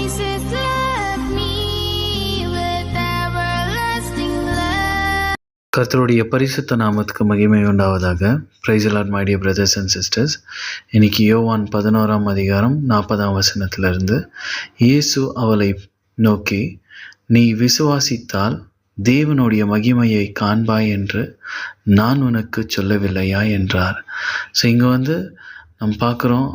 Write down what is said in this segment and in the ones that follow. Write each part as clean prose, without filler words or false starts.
Jesus loved me with everlasting love. கர்த்தருடைய பரிசுத்த நாமத்துக்கு மகிமை உண்டாவதாக. Praise Lord my dear brothers and sisters. இன்னைக்கு யோவான் 11ஆம் அதிகாரம் 40ஆம் வசனத்திலிருந்து, இயேசு அவளை நோக்கி, நீ விசுவாசித்தால் தேவனுடைய மகிமையை காண்பாய் என்று நான் உனக்கு சொல்லவில்லையா என்றார். ஸோ இங்கே நம்ம பார்க்குறோம்,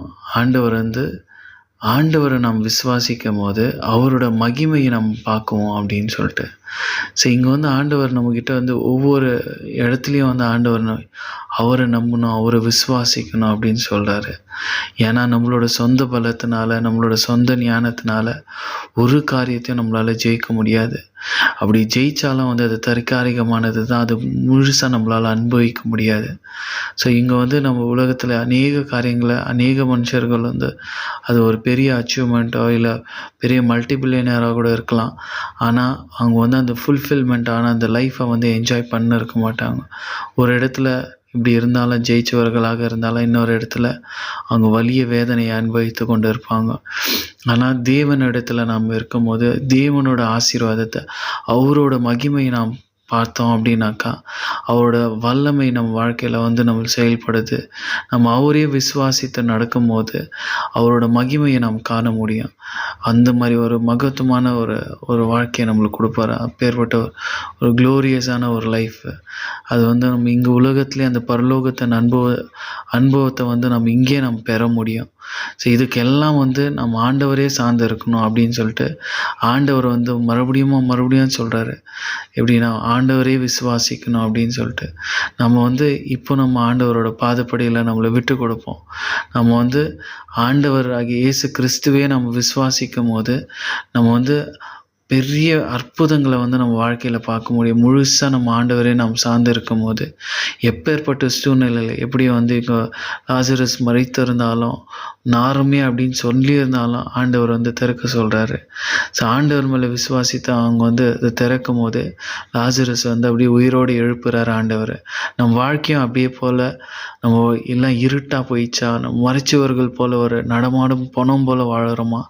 ஆண்டவரை நாம் விசுவாசிக்கும் போது அவரோட மகிமையை நம்ம பார்க்குவோம் அப்படின்னு சொல்லிட்டு. ஸோ இங்கே ஆண்டவர் நம்மக்கிட்ட ஒவ்வொரு இடத்துலையும் ஆண்டவர் அவரை நம்பணும், அவரை விசுவாசிக்கணும் அப்படின்னு சொல்கிறாரு. ஏன்னா நம்மளோட சொந்த பலத்தினால, நம்மளோட சொந்த ஞானத்தினால ஒரு காரியத்தையும் நம்மளால் ஜெயிக்க முடியாது. அப்படி ஜெயித்தாலும் அது தற்காலிகமானது தான், அது முழுசாக நம்மளால் அனுபவிக்க முடியாது. ஸோ இங்கே நம்ம உலகத்தில் அநேக காரியங்களை, அநேக மனுஷர்கள் அது ஒரு பெரிய அச்சீவ்மெண்ட்டோ இல்லை பெரிய மல்டிபில்லியனராக கூட இருக்கலாம். ஆனால் அவங்க அந்த ஃபுல்ஃபில்மெண்ட்டான அந்த லைஃப்பை என்ஜாய் பண்ண இருக்க மாட்டாங்க. ஒரு இடத்துல இப்படி இருந்தாலும் ஜெயிச்சவர்களாக இருந்தாலும் இன்னொரு இடத்துல அவங்க வலிய வேதனையை அனுபவித்து கொண்டு இருப்பாங்க. ஆனால் தேவனிடத்தில் நாம் இருக்கும்போது தேவனோட ஆசீர்வாதத்தை, அவரோட மகிமையை நாம் பார்த்தோம் அப்படின்னாக்கா, அவரோட வல்லமை நம்ம வாழ்க்கையில் நம்ம செயல்படுது. நம்ம அவரே விசுவாசித்து நடக்கும்போது அவரோட மகிமையை நாம் காண முடியும். அந்த மாதிரி ஒரு மகத்துவமான ஒரு வாழ்க்கையை நம்மளுக்கு கொடுப்பாரு. அப்பேற்பட்ட ஒரு க்ளோரியஸான ஒரு லைஃப். அது நம்ம இங்கே உலகத்துலேயே அந்த பரலோகத்தின் அனுபவத்தை நம்ம இங்கே நம்ம பெற முடியும். ஸோ இதுக்கெல்லாம் நம்ம ஆண்டவரே சார்ந்து இருக்கணும் அப்படின்னு சொல்லிட்டு ஆண்டவர் மறுபடியும் சொல்கிறாரு. எப்படின்னா, ஆண்டவரே விசுவாசிக்கணும் அப்படின்னு சொல்லிட்டு நம்ம இப்போ நம்ம ஆண்டவரோட பாதப்படியில் நம்மளை விட்டு கொடுப்போம். நம்ம ஆண்டவர் ஆகிய இயேசு கிறிஸ்துவே நம்ம விசுவாசிக்கும் போது நம்ம பெரிய அற்புதங்களை நம்ம வாழ்க்கையில் பார்க்க முடியும். முழுசாக நம்ம ஆண்டவரே நம்ம சார்ந்து இருக்கும் போது எப்பேற்பட்ட சூழ்நிலையில், எப்படி இப்போ லாசரஸ் மரித்திருந்தாலும் நாருமே அப்படின்னு சொல்லியிருந்தாலும் ஆண்டவர் திறக்க சொல்கிறாரு. ஸோ ஆண்டவர் மேலே விசுவாசித்து அவங்க அதை திறக்கும் போது லாசரஸ் அப்படியே உயிரோடு எழுப்புறாரு ஆண்டவர். நம்ம வாழ்க்கையும் அப்படியே போல் நம்ம எல்லாம் இருட்டாக போயிடுச்சா, நம்ம மறைச்சவர்கள் போல் ஒரு நடமாடும் பணம் போல் வாழறோமா,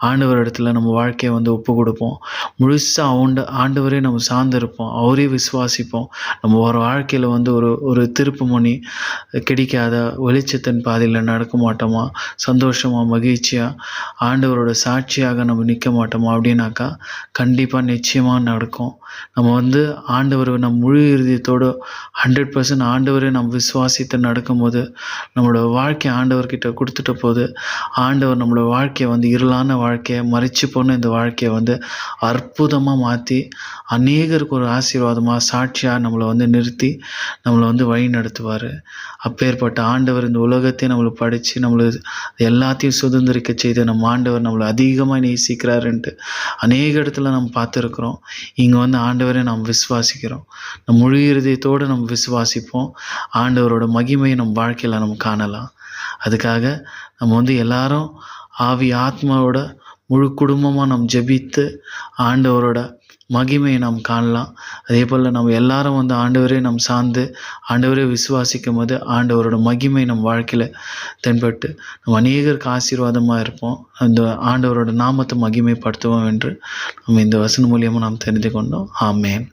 ஆண்டவர் இடத்துல நம்ம வாழ்க்கையை ஒப்பு கொடுப்போம். முழுசாக ஆண்டவரே நம்ம சார்ந்திருப்போம், அவரே விசுவாசிப்போம். நம்ம ஒரு வாழ்க்கையில் ஒரு திருப்பு மணி கிடைக்காத வெளிச்சத்தின் பாதையில் நடக்க மாட்டோமா, சந்தோஷமாக மகிழ்ச்சியாக ஆண்டவரோட சாட்சியாக நம்ம நிற்க மாட்டோமா அப்படின்னாக்கா கண்டிப்பாக நிச்சயமாக நடக்கும். நம்ம ஆண்டவர் நம்ம முழு இறுதியத்தோடு 100% ஆண்டவரே நம்ம விசுவாசித்து நடக்கும்போது நம்மளோட வாழ்க்கையை ஆண்டவர்கிட்ட கொடுத்துட்ட போது ஆண்டவர் நம்மளோட வாழ்க்கையை இருளான வாழ்க்கையை, மறைச்சு போன இந்த வாழ்க்கையை அற்புதமாக மாற்றி அநேகருக்கு ஒரு ஆசீர்வாதமாக சாட்சியாக நம்மளை நிறுத்தி நம்மளை வழி நடத்துவார். அப்பேற்பட்ட ஆண்டவர் இந்த உலகத்தை நம்மளை படித்து நம்மளை எல்லாத்தையும் சுதந்திரிக்க செய்த நம்ம ஆண்டவர் நம்மளை அதிகமாக நேசிக்கிறாருன்ட்டு அநேக இடத்துல நம்ம பார்த்துருக்குறோம். இங்கே ஆண்டவரை நாம் விசுவாசிக்கிறோம். நம்ம முழு இருதயத்தோடு நம்ம விசுவாசிப்போம். ஆண்டவரோட மகிமையை நம்ம வாழ்க்கையில் நம்ம காணலாம். அதுக்காக நம்ம எல்லாரும் ஆவி ஆத்மாவோட முழு குடும்பமாக நம்ம ஜெபித்து ஆண்டவரோட மகிமையை நாம் காணலாம். அதே போல் நம்ம எல்லாரும் ஆண்டவரே நம்ம சார்ந்து ஆண்டவரே விசுவாசிக்கும் போது ஆண்டவரோட மகிமை நம்ம வாழ்க்கையில் தென்பட்டு நம்ம அநேகருக்கு ஆசீர்வாதமாக இருப்போம். அந்த ஆண்டவரோட நாமத்தை மகிமைப்படுத்துவோம் என்று நம்ம இந்த வசனம் மூலியமாக நாம் தெரிந்து கொண்டோம். ஆமேன்.